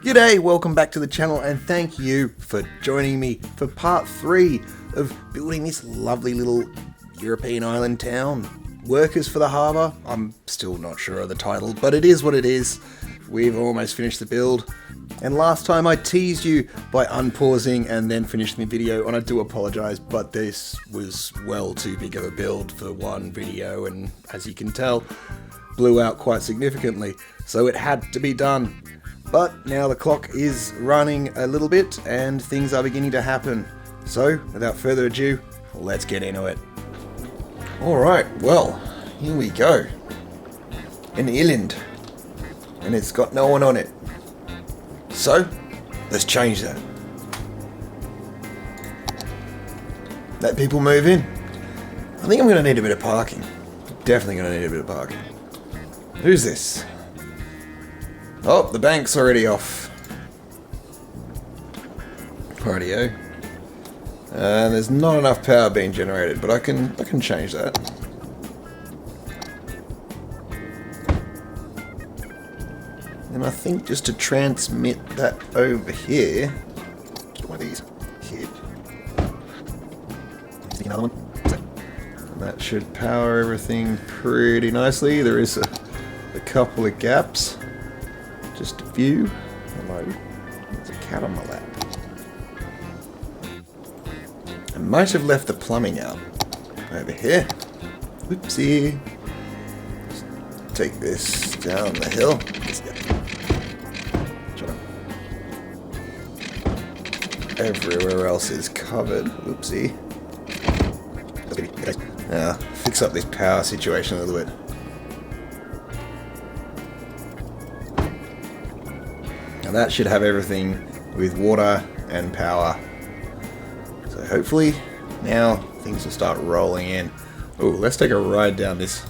G'day, welcome back to the channel and thank you for joining me for part 3 of building this lovely little European island town. Workers for the Harbour. I'm still not sure of the title, but it is what it is. We've almost finished the build. And last time I teased you by unpausing and then finished my video, and I do apologise, but this was well too big of a build for one video, and as you can tell, blew out quite significantly, so it had to be done. But now the clock is running a little bit and things are beginning to happen. So, without further ado, let's get into it. Alright, well, here we go. An island. And it's got no one on it. So, let's change that. Let people move in. I think I'm going to need a bit of parking. Definitely going to need a bit of parking. Who's this? Oh, the bank's already off. Rightio. There's not enough power being generated, but I can change that. And I think just to transmit that over here, get one of these here. Stick another one. And that should power everything pretty nicely. There is a couple of gaps. Just a few. Hello. There's a cat on my lap. I might have left the plumbing out. Over here. Whoopsie. Just take this down the hill. Everywhere else is covered. Whoopsie. Fix up this power situation a little bit. Now that should have everything with water and power. So hopefully now things will start rolling in. Oh, let's take a ride down this.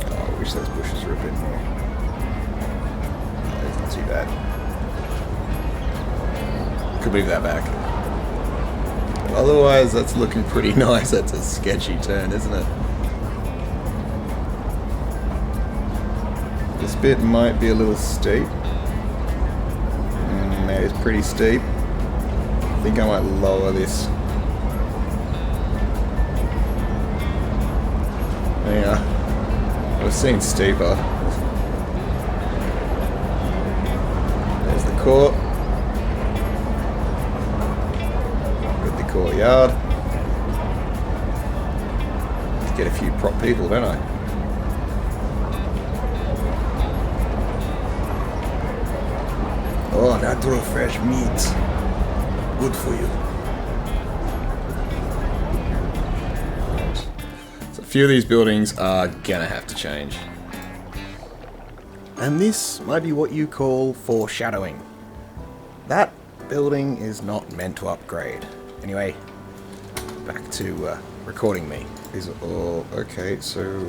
Oh, I wish those bushes were a bit more. That's not too bad. Could move that back. But otherwise, that's looking pretty nice. That's a sketchy turn, isn't it? This bit might be a little steep. It's pretty steep. I think I might lower this. Yeah, I was seeing steeper. There's the court. With the courtyard. Let's get a few prop people, don't I? Oh, natural fresh meat. Good for you. So a few of these buildings are gonna have to change. And this might be what you call foreshadowing. That building is not meant to upgrade. Anyway, back to recording me. These are all okay, so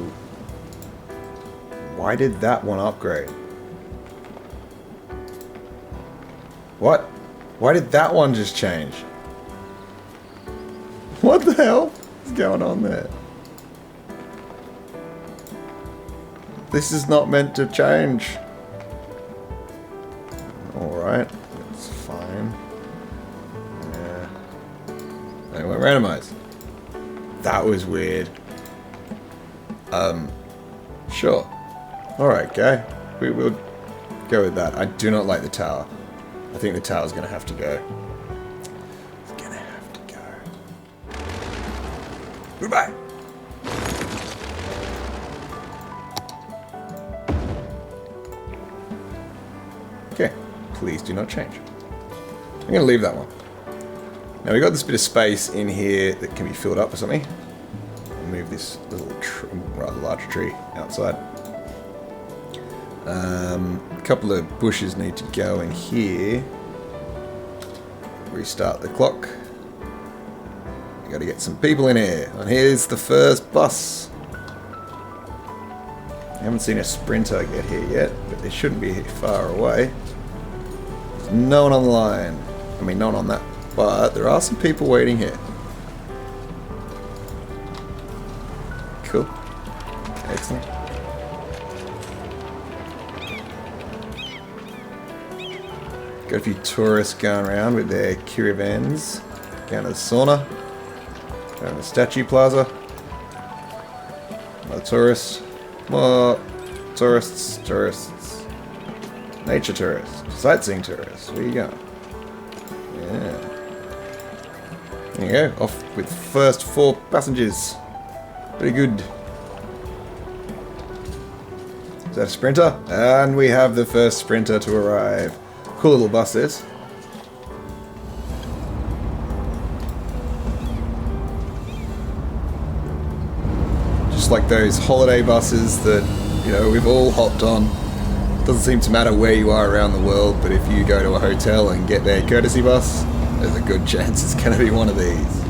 why did that one upgrade? What? Why did that one just change? What the hell is going on there? This is not meant to change. Alright, that's fine. Yeah. Anyway, randomize. That was weird. Sure. Alright, guy. We'll go with that. I do not like the tower. I think the tower's going to have to go. It's going to have to go. Goodbye. Okay. Please do not change. I'm going to leave that one. Now we've got this bit of space in here that can be filled up or something. I'll move this little rather large tree outside. A couple of bushes need to go in here. Restart the clock. We got to get some people in here. And here's the first bus. I haven't seen a sprinter get here yet, but they shouldn't be far away. There's no one on the line. I mean, not on that, but there are some people waiting here. Cool. Excellent. Got a few tourists going around with their caravans. Going to the sauna. Going to the statue plaza. More tourists. More tourists. Tourists. Nature tourists. Sightseeing tourists. Where you going? Yeah. There you go. Off with first 4 passengers. Pretty good. Is that a sprinter? And we have the first sprinter to arrive. Cool little bus this. Just like those holiday buses that, you know, we've all hopped on. Doesn't seem to matter where you are around the world, but if you go to a hotel and get their courtesy bus, there's a good chance it's going to be one of these.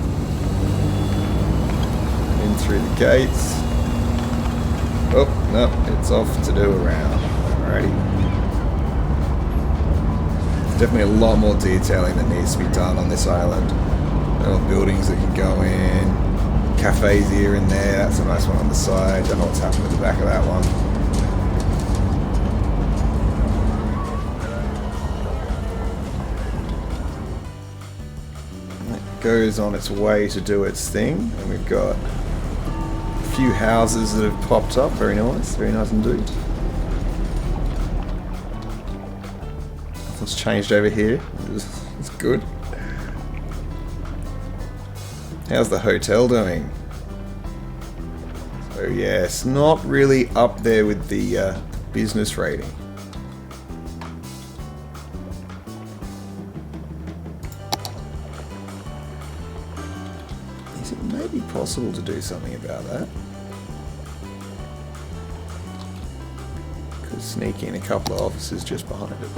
In through the gates. Oh, no, it's off to do a round. Alrighty. There's definitely a lot more detailing that needs to be done on this island. Little buildings that can go in. Cafes here and there. That's a nice one on the side. Don't know what's happened with the back of that one. Goes on its way to do its thing, and we've got a few houses that have popped up. Very nice indeed. Nothing's changed over here. It's good. How's the hotel doing? So yes, not really up there with the business rating. It may be possible to do something about that. Could sneak in a couple of officers just behind it.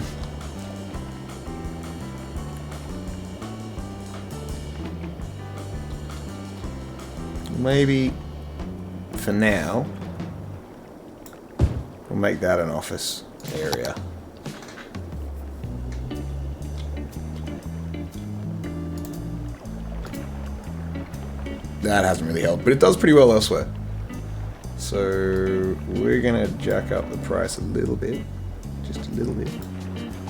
Maybe for now we'll make that an office area. That hasn't really helped, but it does pretty well elsewhere. So we're gonna jack up the price a little bit, just a little bit.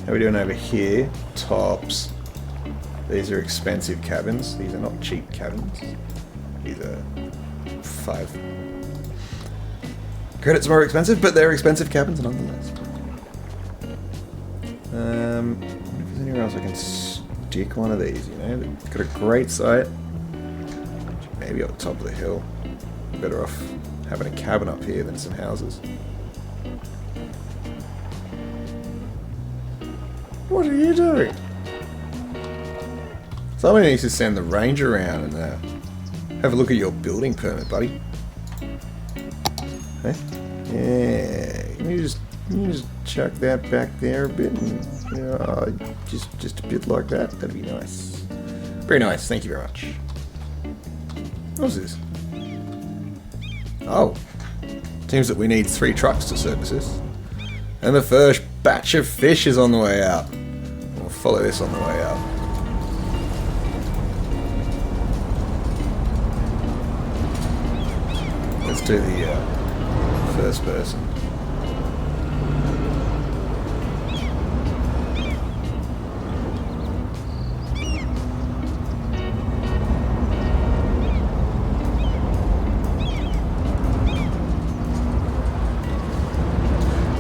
How are we doing over here? Tops. These are expensive cabins. These are not cheap cabins. These are 5 credits more expensive, but they're expensive cabins nonetheless. I wonder if there's anywhere else I can stick one of these. You know, it's got a great site. Maybe up the top of the hill. Better off having a cabin up here than some houses. What are you doing? Somebody needs to send the ranger around and have a look at your building permit, buddy. Hey? Yeah. Can you just chuck that back there a bit? And, you know, just a bit like that. That'd be nice. Very nice. Thank you very much. What's this? Oh. Seems that we need 3 trucks to service this. And the first batch of fish is on the way out. We'll follow this on the way out. Let's do the first person.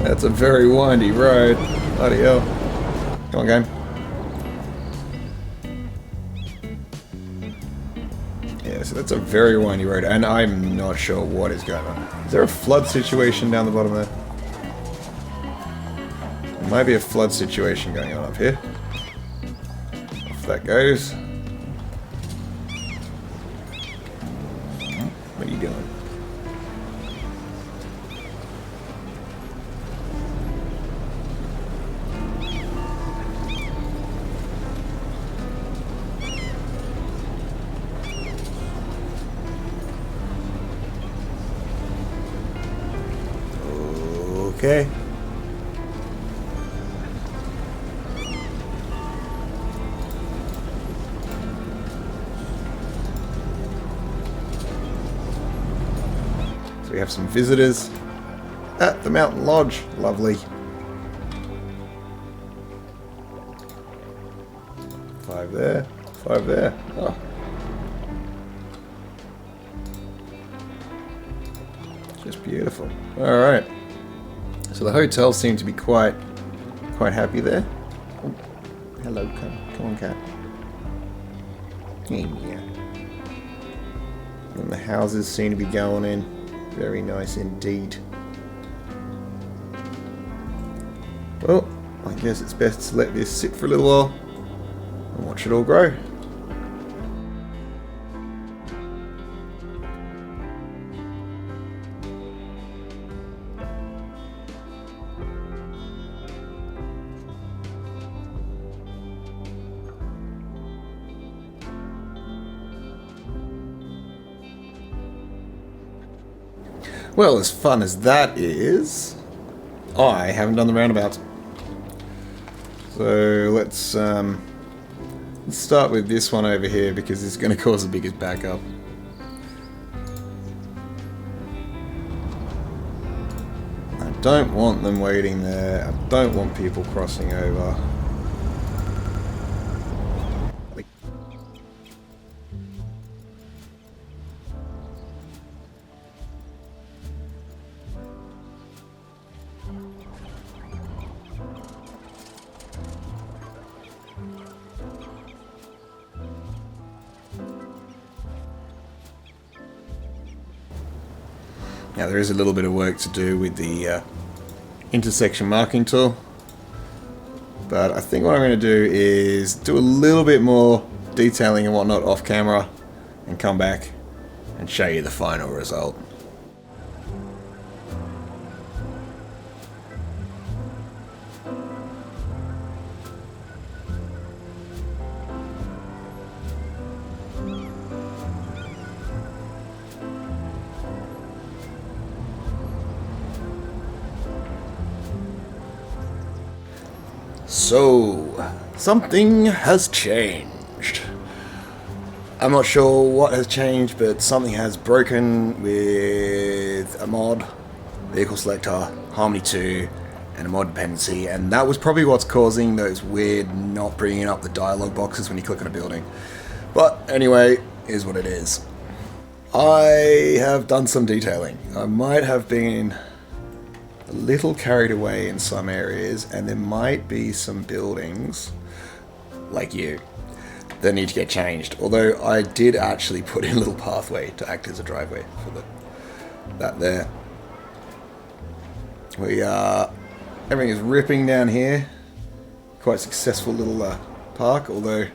That's a very windy road. Bloody hell. Come on, game. Yeah, so that's a very windy road, and I'm not sure what is going on. Is there a flood situation down the bottom there? There might be a flood situation going on up here. Off that goes. What are you doing? Okay. So we have some visitors at the Mountain Lodge. Lovely. 5 there, 5 there. Oh. Just beautiful. Alright. So the hotel seemed to be quite happy there. Oh, hello, come on, cat. Yeah. And the houses seem to be going in. Very nice indeed. Well, I guess it's best to let this sit for a little while and watch it all grow. Well, as fun as that is, I haven't done the roundabout. So let's start with this one over here because it's going to cause the biggest backup. I don't want them waiting there. I don't want people crossing over. Now there is a little bit of work to do with the intersection marking tool, but I think what I'm going to do is do a little bit more detailing and whatnot off camera and come back and show you the final result. So, something has changed. I'm not sure what has changed, but something has broken with a mod, vehicle selector, Harmony 2, and a mod dependency, and that was probably what's causing those weird not bringing up the dialog boxes when you click on a building. But anyway, here's what it is. I have done some detailing. I might have been a little carried away in some areas, and there might be some buildings, like you, that need to get changed. Although I did actually put in a little pathway to act as a driveway for that there. Everything is ripping down here. Quite successful little park, although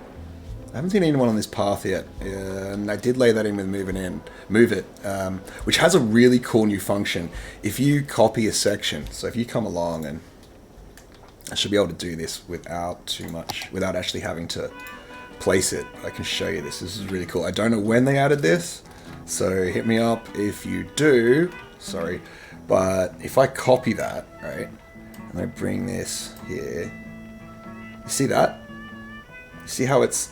I haven't seen anyone on this path yet, and I did lay that in with Move It, which has a really cool new function. If you copy a section, so if you come along, and I should be able to do this without actually having to place it. I can show you this. This is really cool. I don't know when they added this, so hit me up if you do. Sorry, but if I copy that, right, and I bring this here, you see that? You see how it's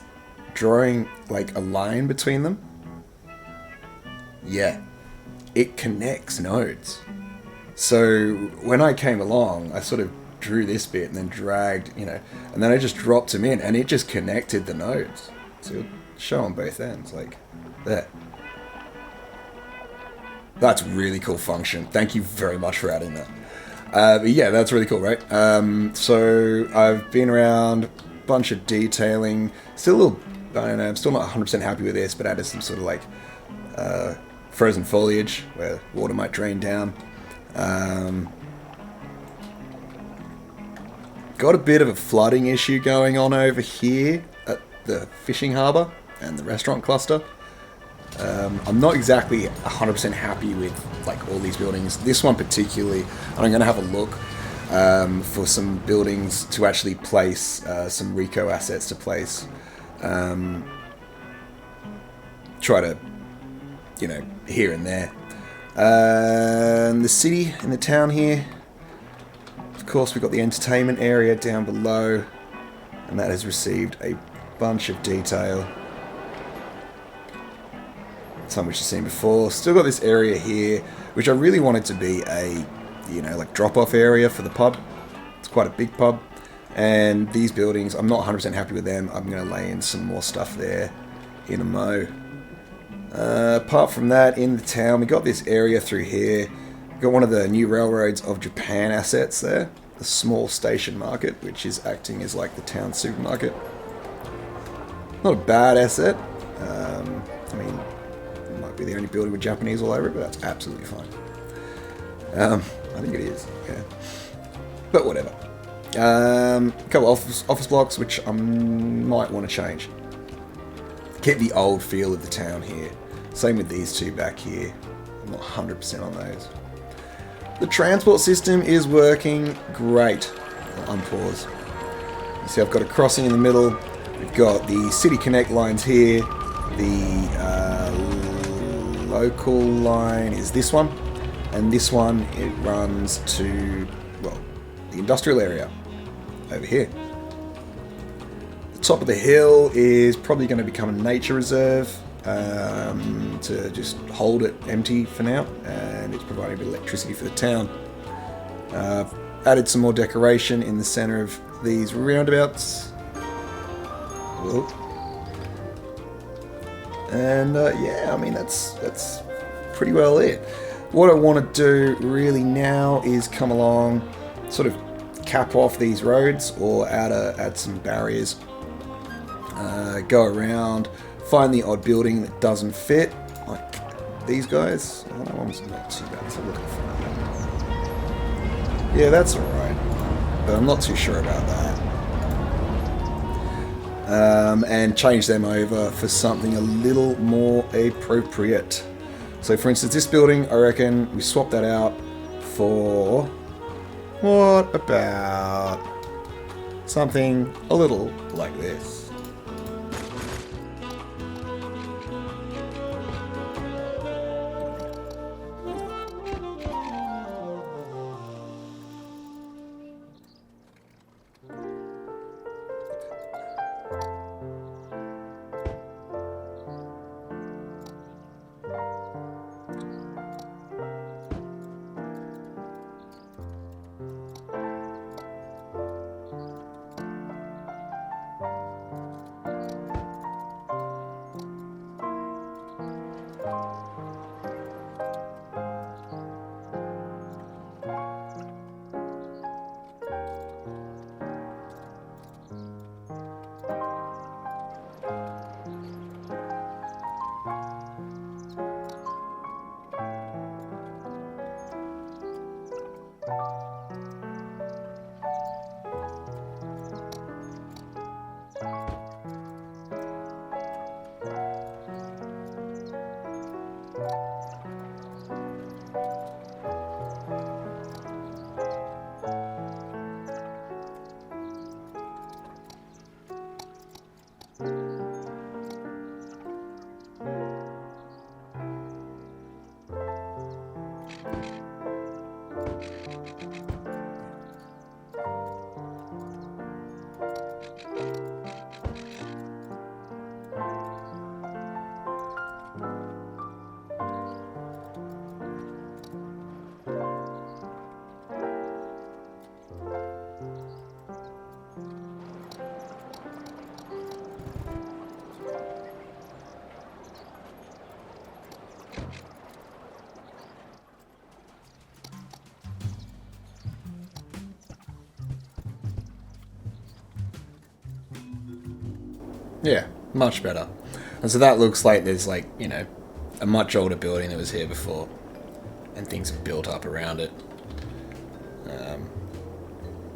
drawing like a line between them? Yeah, it connects nodes. So when I came along, I sort of drew this bit and then dragged, and then I just dropped them in, and it just connected the nodes. So it'll show on both ends, like there. That's a really cool function. Thank you very much for adding that. But yeah, that's really cool, right? So I've been around, bunch of detailing, still a little, I don't know, I'm still not 100% happy with this, but added some sort of like frozen foliage where water might drain down. Got a bit of a flooding issue going on over here at the fishing harbour and the restaurant cluster. I'm not exactly 100% happy with like all these buildings. This one particularly, and I'm going to have a look for some buildings to actually place, some Rico assets to place. Try to, here and there. The city and the town here. Of course, we've got the entertainment area down below, and that has received a bunch of detail. some which you've seen before. Still got this area here, which I really wanted to be a, like drop-off area for the pub. It's quite a big pub. And these buildings, I'm not 100% happy with them. I'm going to lay in some more stuff there in a mo. Apart from that, in the town, we got this area through here. We got one of the new railroads of Japan assets there. The small station market, which is acting as like the town supermarket. Not a bad asset. I mean, it might be the only building with Japanese all over it, but that's absolutely fine. I think it is, yeah. But whatever. A couple of office blocks, which I might want to change. Keep the old feel of the town here. Same with these two back here. I'm not 100% on those. The transport system is working great. I'll unpause. You see I've got a crossing in the middle. We've got the City Connect lines here. The local line is this one. And this one, it runs to, well, the industrial area over here. The top of the hill is probably going to become a nature reserve to just hold it empty for now, and it's providing a bit of electricity for the town. Added some more decoration in the center of these roundabouts. Whoa. And yeah, I mean that's pretty well it. What I want to do really now is come along, sort of cap off these roads or add some barriers. Go around, find the odd building that doesn't fit, like these guys. Oh, that one's not too bad. Let's have a look at that. Yeah, that's alright, but I'm not too sure about that. And change them over for something a little more appropriate. So for instance, this building, I reckon we swap that out for, what about something a little like this? Yeah, much better. And so that looks like there's like, you know, a much older building that was here before. And things have built up around it.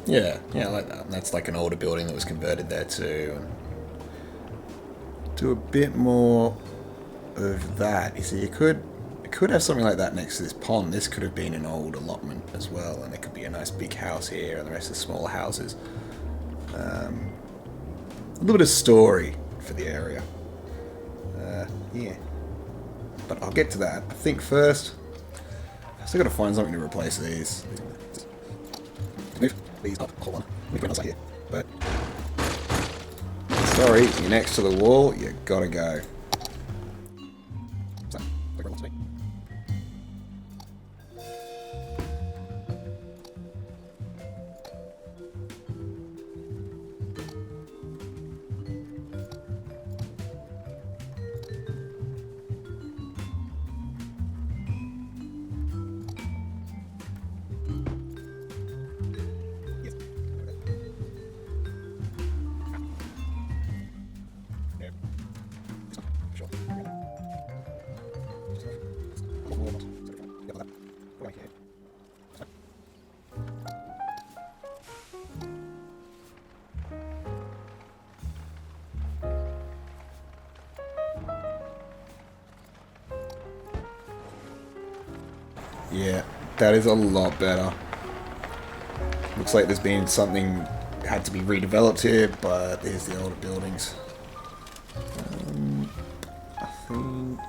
Yeah, I like that. That's like an older building that was converted there too. Do a bit more of that. You see, you could have something like that next to this pond. This could have been an old allotment as well. And there could be a nice big house here and the rest of the smaller houses. A little bit of story for the area. Yeah. But I'll get to that. I think first, I've still got to find something to replace these. Move these up. Hold on. Let me put it here. But sorry, you're next to the wall. You gotta go. So, Yeah, that is a lot better. Looks like there's been something had to be redeveloped here, but there's the older buildings. I think...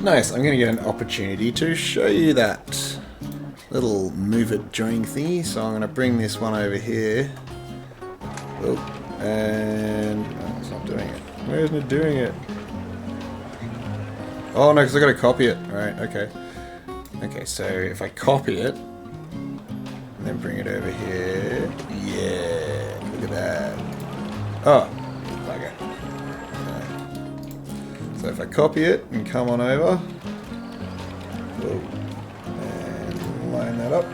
Nice, I'm going to get an opportunity to show you that little mover joining thingy. So I'm going to bring this one over here. Oh, and oh, it's not doing it. Where isn't it doing it? Oh no, because I got to copy it. Alright, okay. Okay, so if I copy it, and then bring it over here. Yeah, look at that. Oh, okay. So if I copy it and come on over, and line that up,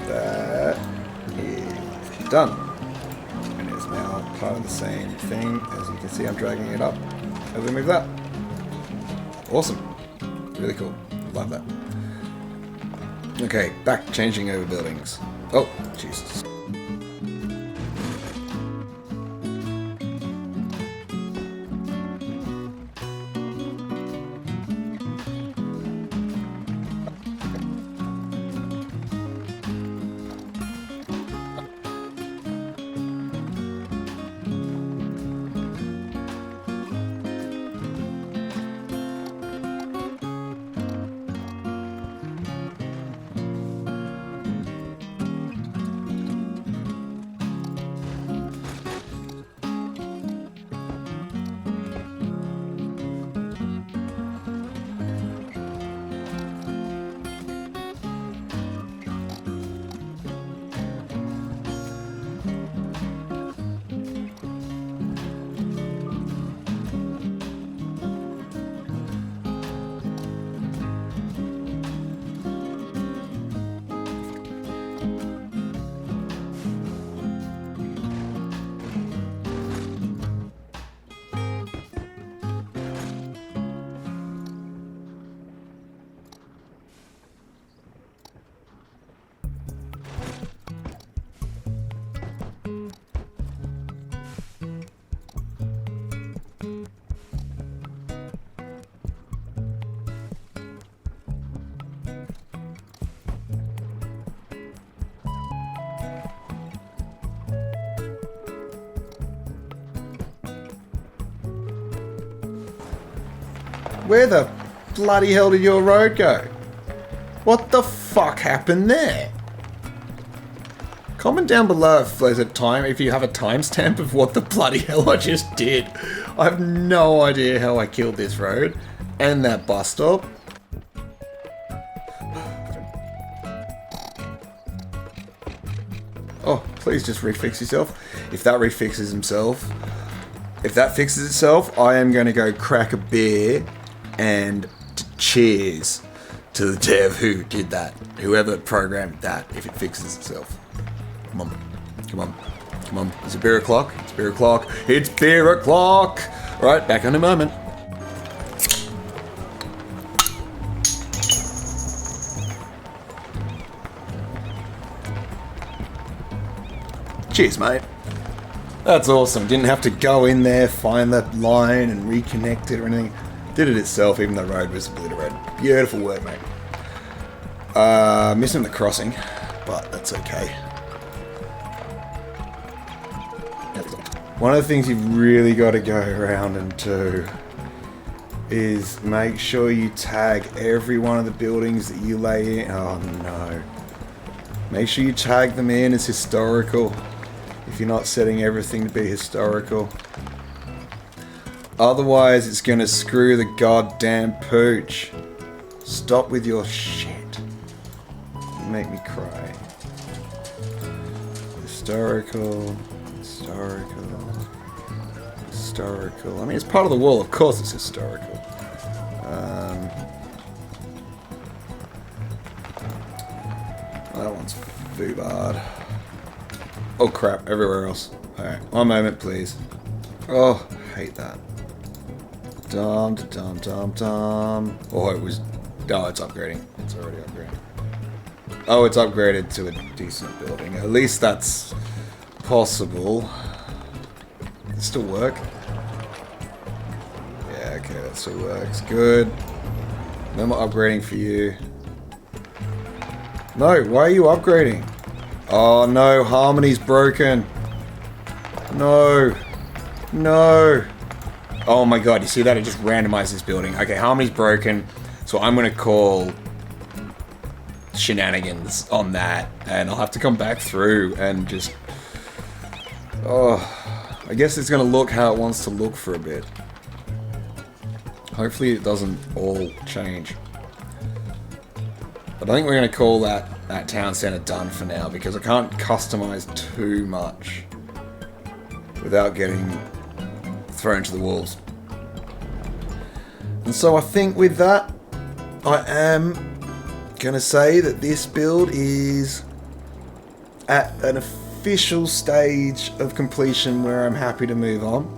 that is done. And it's now part of the same thing. As you can see, I'm dragging it up as I move that. Awesome. Really cool. Love that. Okay, back changing over buildings. Oh, Jesus. Where the bloody hell did your road go? What the fuck happened there? Comment down below if there's a time, if you have a timestamp of what the bloody hell I just did. I have no idea how I killed this road and that bus stop. Oh, please just refix yourself. If that refixes himself, if that fixes itself, I am going to go crack a beer And cheers to the dev who did that. Whoever programmed that, if it fixes itself. Come on. Come on. Come on. Is it beer o'clock? It's beer o'clock. It's beer o'clock! Right, back in a moment. Cheers, mate. That's awesome. Didn't have to go in there, find the line and reconnect it or anything. Did it itself, even though the road was obliterated. Beautiful work, mate. Missing the crossing, but that's okay. One of the things you've really got to go around and do is make sure you tag every one of the buildings that you lay in. Oh no. Make sure you tag them in as historical if you're not setting everything to be historical. Otherwise, it's going to screw the goddamn pooch. Stop with your shit. You make me cry. Historical. Historical. Historical. I mean, it's part of the wall. Of course it's historical. That one's foobard. Oh crap, everywhere else. Alright, one moment please. Oh, I hate that. Dum dum dum dum. Oh, it's upgrading. It's already upgrading. Oh, it's upgraded to a decent building. At least that's possible. Does it still work? Yeah, okay, that still works. Good. No more upgrading for you. No, why are you upgrading? Oh no, harmony's broken. No. No. Oh my god, you see that? It just randomized this building. Okay, harmony's broken, so I'm gonna call shenanigans on that, and I'll have to come back through and just... Oh, I guess it's gonna look how it wants to look for a bit. Hopefully it doesn't all change. But I think we're gonna call that town centre done for now, because I can't customize too much without getting thrown to the wolves. And so I think with that, I am gonna say that this build is at an official stage of completion where I'm happy to move on.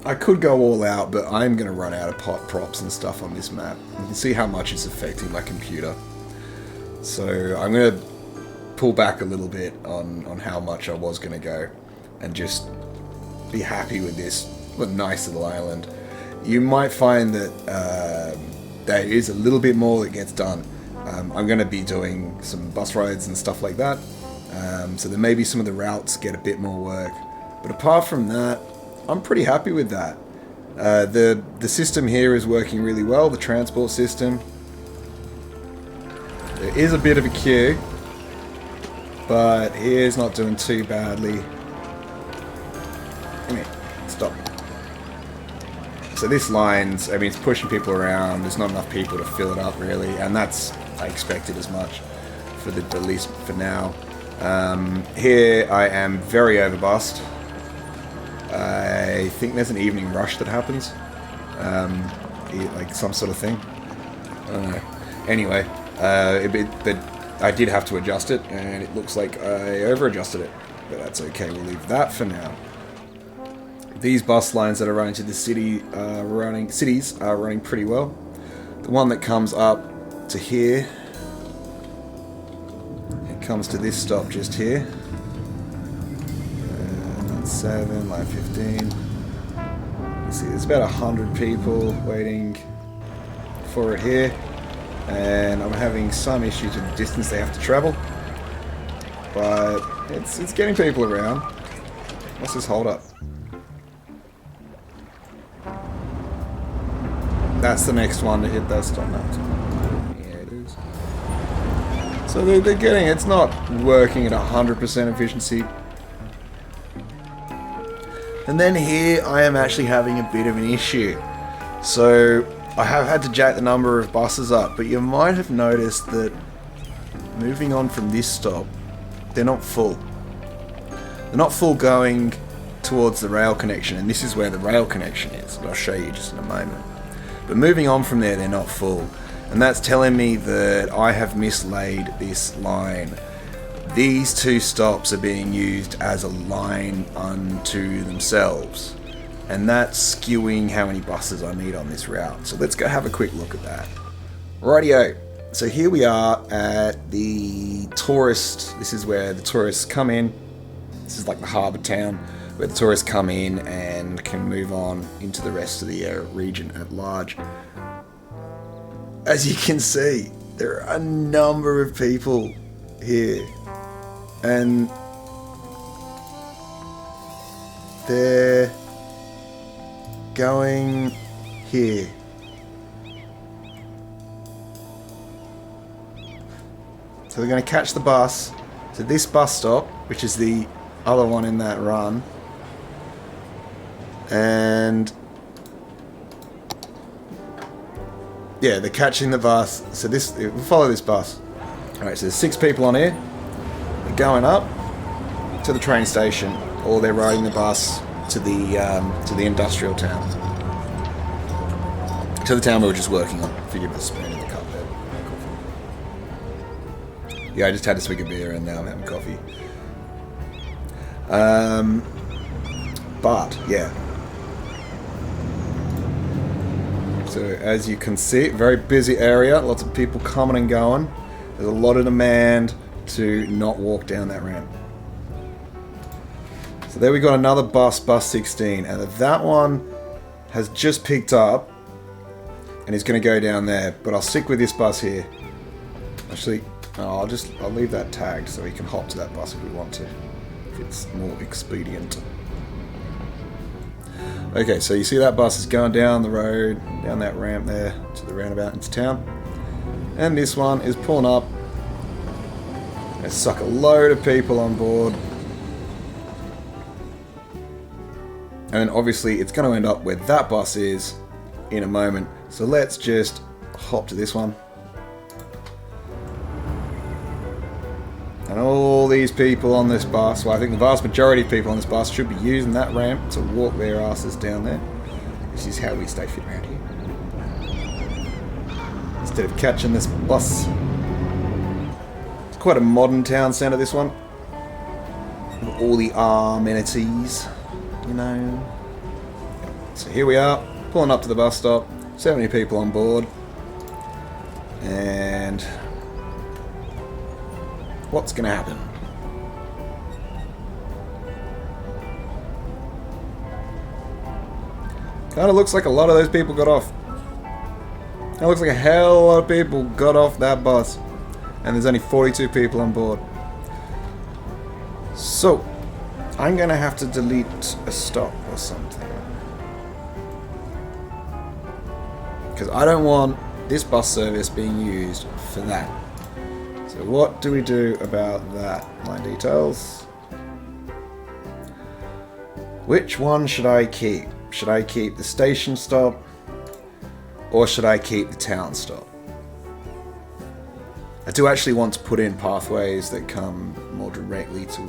I could go all out, but I'm going to run out of pot props and stuff on this map. You can see how much it's affecting my computer. So I'm going to pull back a little bit on how much I was going to go and just be happy with this nice little island. You might find that there is a little bit more that gets done. I'm going to be doing some bus rides and stuff like that. So there may be some of the routes get a bit more work. But apart from that, I'm pretty happy with that. The system here is working really well, the transport system. There is a bit of a queue, but here's not doing too badly. Come here, stop. So this line's, I mean, it's pushing people around. There's not enough people to fill it up really, and that's, I expected as much for the, at least for now. Here I am very overbussed. I think there's an evening rush that happens, like some sort of thing. I don't know. Anyway, but I did have to adjust it, and it looks like I over-adjusted it. But that's okay. We'll leave that for now. These bus lines that are running to the cities are running pretty well. The one that comes up to here, it comes to this stop just here. 7, line 15. You see there's about 100 people waiting for it here, and I'm having some issues with the distance they have to travel, but it's getting people around. What's this hold up? That's the next one to hit that stop now. Yeah, it is. So they're getting, it's not working at 100% efficiency. And then here I am actually having a bit of an issue. So I have had to jack the number of buses up, but you might have noticed that moving on from this stop, they're not full. They're not full going towards the rail connection, and this is where the rail connection is. I'll show you just in a moment. But moving on from there, they're not full. And that's telling me that I have mislaid this line. These two stops are being used as a line unto themselves. And that's skewing how many buses I need on this route. So let's go have a quick look at that. Rightio. So here we are at the tourist. This is where the tourists come in. This is like the harbour town where the tourists come in and can move on into the rest of the region at large. As you can see, there are a number of people here. And they're going here. So they're going to catch the bus to this bus stop, which is the other one in that run. And yeah, they're catching the bus. So we'll follow this bus. Alright, so there's 6 people on here. They're going up to the train station, or they're riding the bus to the industrial town. To the town we were just working on. Forgive the spoon in the cup there. Coffee. Yeah, I just had a swig of beer and now I'm having coffee. But yeah. So as you can see, very busy area, lots of people coming and going. There's a lot of demand to not walk down that ramp. So there we got another bus 16, and that one has just picked up and is going to go down there, but I'll stick with this bus here. Actually, I'll leave that tagged so we can hop to that bus if we want to, if it's more expedient. Okay, so you see that bus is going down the road, down that ramp there to the roundabout into town, and this one is pulling up. They suck a load of people on board. And then obviously it's going to end up where that bus is in a moment. So let's just hop to this one. And all these people on this bus, well, I think the vast majority of people on this bus should be using that ramp to walk their asses down there. This is how we stay fit around here. Instead of catching this bus. It's quite a modern town centre, this one. With all the amenities. You know. So here we are, pulling up to the bus stop, 70 people on board, and what's going to happen? Kind of looks like a lot of those people got off. It looks like a hell of a lot of people got off that bus, and there's only 42 people on board. So I'm going to have to delete a stop or something. Because I don't want this bus service being used for that. So what do we do about that? Line details. Which one should I keep? Should I keep the station stop? Or should I keep the town stop? I do actually want to put in pathways that come more directly to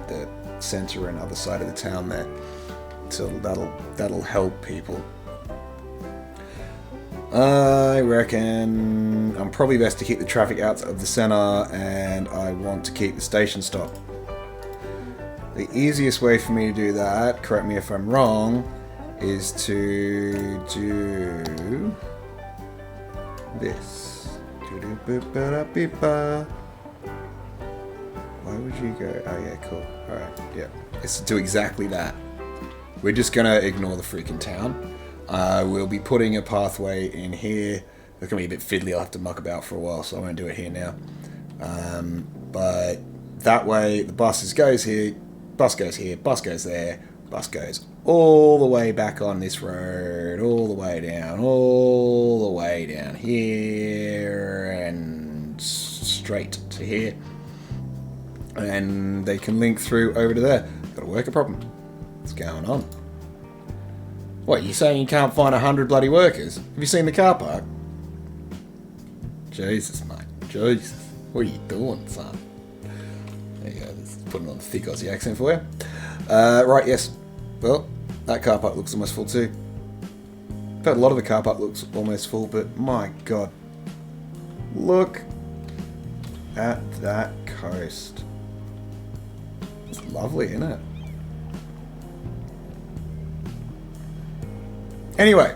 the centre and other side of the town there, so that'll help people. I reckon I'm probably best to keep the traffic out of the centre, and I want to keep the station stop. The easiest way for me to do that, correct me if I'm wrong, is to do this. Why would you go? Oh yeah, cool. Alright, yeah. It's to do exactly that. We're just gonna ignore the freaking town. We'll be putting a pathway in here. It's gonna be a bit fiddly, I'll have to muck about for a while, so I won't do it here now. But that way the bus goes here, bus goes here, bus goes there, bus goes all the way back on this road, all the way down here, and straight to here. And they can link through over to there. Got a worker problem. What's going on? What, you saying you can't find 100 bloody workers? Have you seen the car park? Jesus, mate. Jesus. What are you doing, son? There you go. Let's put it on the thick Aussie accent for you. Right, yes. Well, that car park looks almost full too. In fact, a lot of the car park looks almost full, but my god. Look at that coast. It's lovely, isn't it? Anyway,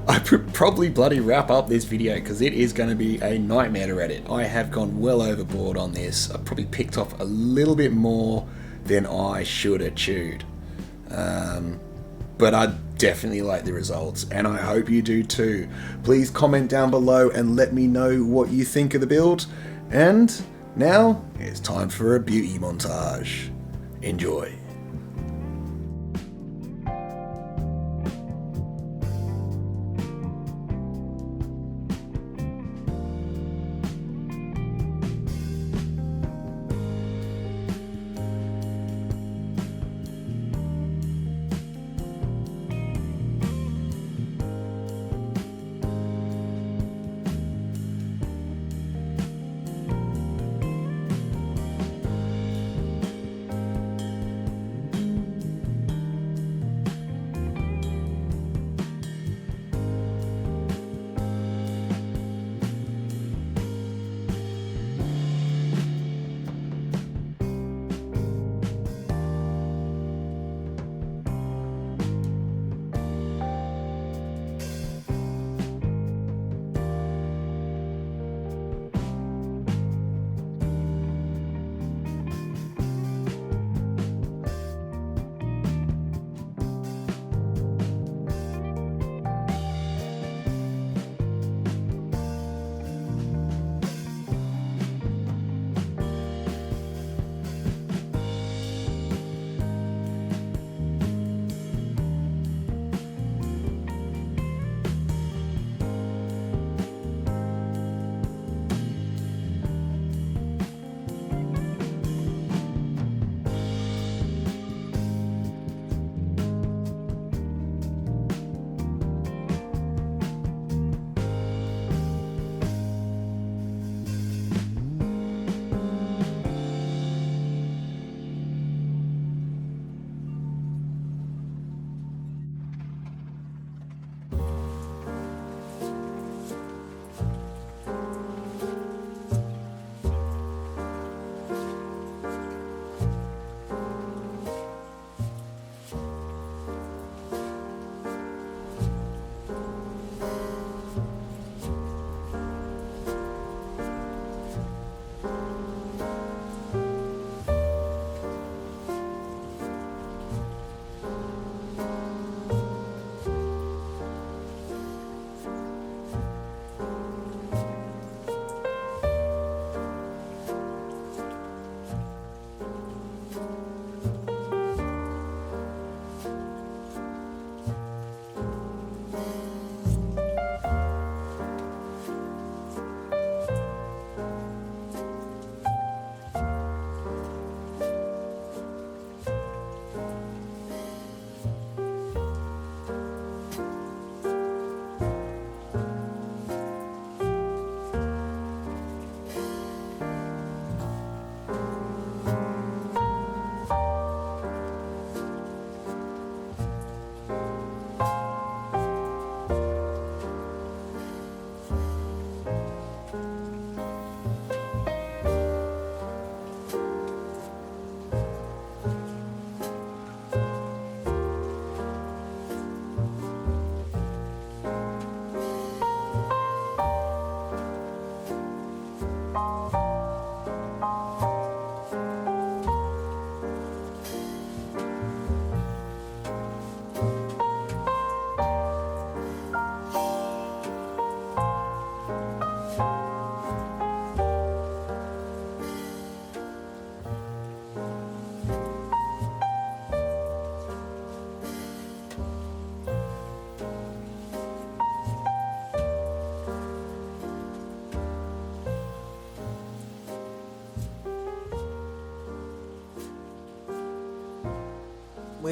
I could probably bloody wrap up this video because it is going to be a nightmare to edit. I have gone well overboard on this. I probably picked off a little bit more than I should have chewed. But I definitely like the results, and I hope you do too. Please comment down below and let me know what you think of the build. And now it's time for a beauty montage. Enjoy.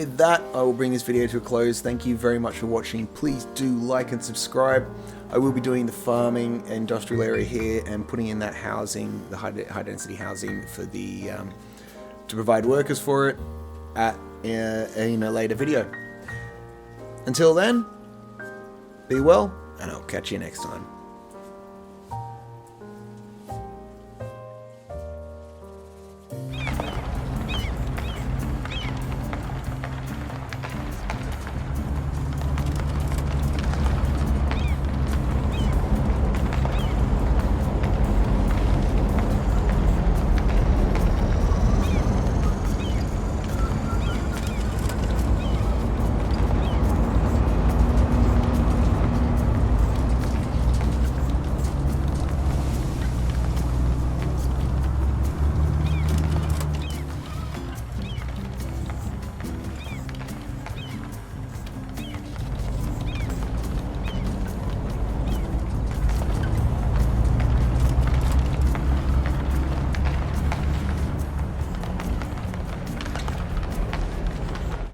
with that, I will bring this video to a close. Thank you very much for watching. Please do like and subscribe. I will be doing the farming industrial area here and putting in that housing, the high density housing for the to provide workers for it at in a later video. Until then, be well, and I'll catch you next time.